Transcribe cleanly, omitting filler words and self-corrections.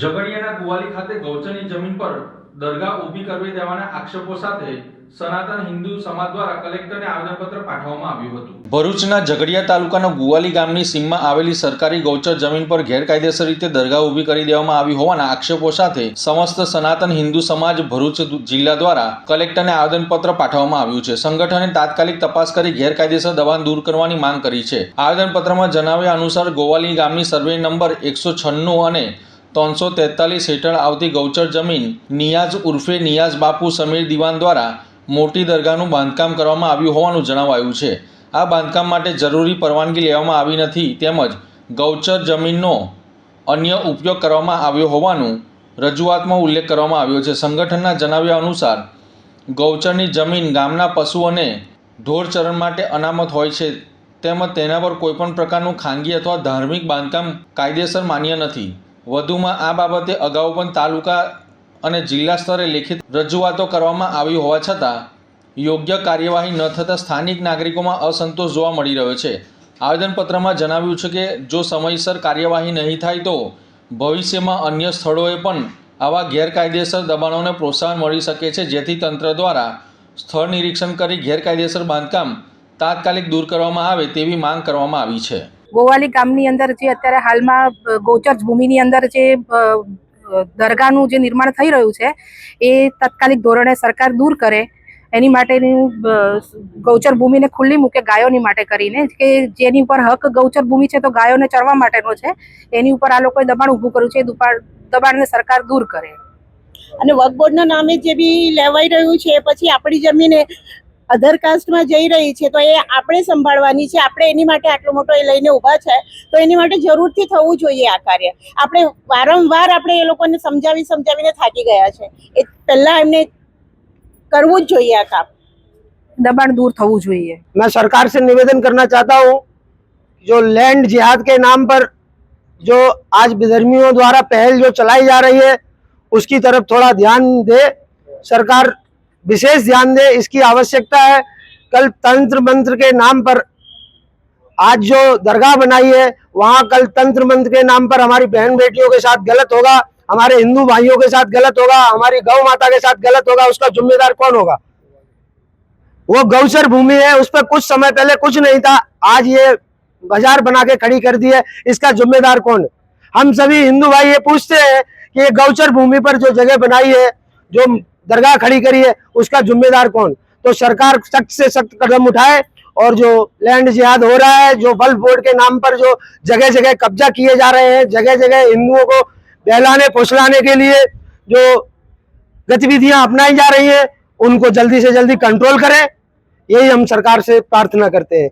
ઝઘડિયાના કુવાલી ખાતે ગૌચરની જમીન પર દરગાહ ઊભી કરવી દેવાના આક્ષેપો સાથે સનાતન હિન્દુ સમાજ દ્વારા કલેક્ટરને આવેદનપત્ર પાઠવવામાં આવ્યું હતું। ભરૂચના ઝઘડિયા તાલુકાના ગુવાલી ગામની સીમમાં આવેલી સરકારી ગૌચર જમીન પર ગેરકાયદેસર રીતે દરગાહ ઊભી કરી દેવામાં આવી હોવાના આક્ષેપો સાથે સમસ્ત સનાતન હિન્દુ સમાજ ભરૂચ જિલ્લા દ્વારા કલેક્ટરને આવેદનપત્ર પાઠવવામાં આવ્યું છે। સંગઠને તાત્કાલિક તપાસ કરી ગેરકાયદેસર દબાણ દૂર કરવાની માંગ કરી છે। આવેદનપત્રમાં જણાવ્યા અનુસાર ગોવાલી ગામની સર્વે નંબર 196 અને 343 हेठळ आवती गौचर जमीन नियाज उर्फे नियाज बापू समीर दीवान द्वारा मोटी दरगाहનું બાંધકામ કરવામાં આવ્યું હોવાનું જણાવાયું છે। આ બાંધકામ માટે જરૂરી પરવાનગી લેવામાં આવી નથી તેમજ ગૌચર જમીનનો અન્ય ઉપયોગ કરવામાં આવ્યો હોવાનું રજૂઆતમાં ઉલ્લેખ કરવામાં આવ્યો છે। સંગઠનના જણાવ્યા અનુસાર ગૌચરની જમીન ગામના પશુ અને ઢોર ચરણ માટે અનામત હોય છે તેમજ તેના પર કોઈપણ પ્રકારનું ખાનગી અથવા ધાર્મિક બાંધકામ કાયદેસર માન્ય નથી। વધુમાં આ બાબતે અગાઉ પણ તાલુકા અને જિલ્લા સ્તરે લેખિત રજૂઆતો કરવામાં આવી હોવા છતાં યોગ્ય કાર્યવાહી ન થતાં સ્થાનિક નાગરિકોમાં અસંતોષ જોવા મળી રહ્યો છે। આવેદનપત્રમાં જણાવ્યું છે કે જો સમયસર કાર્યવાહી નહીં થાય તો ભવિષ્યમાં અન્ય સ્થળોએ પણ આવા ગેરકાયદેસર દબાણોને પ્રોત્સાહન મળી શકે છે, જેથી તંત્ર દ્વારા સ્થળ નિરીક્ષણ કરી ગેરકાયદેસર બાંધકામ તાત્કાલિક દૂર કરવામાં આવે તેવી માંગ કરવામાં આવી છે। ગોવાલી ગામની અંદર જે અત્યારે હાલમાં ગૌચર ભૂમિની અંદર જે દરગાહનું જે નિર્માણ થઈ રહ્યું છે એ તાત્કાલિક ધોરણે સરકાર દૂર કરે એની માટેની ગૌચર ભૂમિને ખુલ્લી મૂકે ગાયોની માટે કરીને કે જેની ઉપર હક ગૌચર ભૂમિ છે તો ગાયોને ચરવા માટેનો છે એની ઉપર આ લોકોએ દબાણ ઊભું કર્યું છે। દબાણને સરકાર દૂર કરે અને વક્ફ બોર્ડના નામે જે બી લેવાઈ રહ્યું છે પછી આપણી જમીન અધર કાસ્ટમાં જઈ રહી છે તો એ આપણે સંભાળવાની છે। આપણે એની માટે આટલો મોટો એ લઈને ઊભા છે તો એની માટે જરૂરથી થવું જોઈએ આ કાર્ય। આપણે વારંવાર આપણે એ લોકોને સમજાવીને થાકી ગયા છે, એ પહેલા એમને કરવું જ જોઈએ આ કામ, દબાણ દૂર થવું જોઈએ। मैं सरकार से निवेदन करना चाहता हूँ, जो लैंड जिहाद के नाम पर जो आज विधर्मियों द्वारा पहल जो चलाई जा रही है उसकी तरफ थोड़ा ध्यान दे सरकार, विशेष ध्यान दे, इसकी आवश्यकता है। कल तंत्र मंत्र के नाम पर आज जो दरगाह बनाई है वहाँ कल तंत्र मंत्र के नाम पर हमारी बहन बेटियों के साथ गलत होगा, हमारे हिंदू भाइयों के साथ गलत होगा, हमारी गौ माता के साथ गलत होगा, उसका जिम्मेदार कौन होगा? वो गौचर भूमि है, उस पर कुछ समय पहले कुछ नहीं था, आज ये बाजार बना के खड़ी कर दी है, इसका जिम्मेदार कौन है? हम सभी हिंदू भाई ये पूछते हैं कि ये गौचर भूमि पर जो जगह बनाई है, जो दरगाह खड़ी करी है, उसका जिम्मेदार कौन? तो सरकार सख्त से सख्त कदम उठाए और जो लैंड जिहाद हो रहा है, जो वक्फ बोर्ड के नाम पर जो जगह जगह कब्जा किए जा रहे हैं, जगह जगह हिंदुओं को बहलाने फुसलाने के लिए जो गतिविधियां अपनाई जा रही हैं, उनको जल्दी से जल्दी कंट्रोल करें, यही हम सरकार से प्रार्थना करते हैं।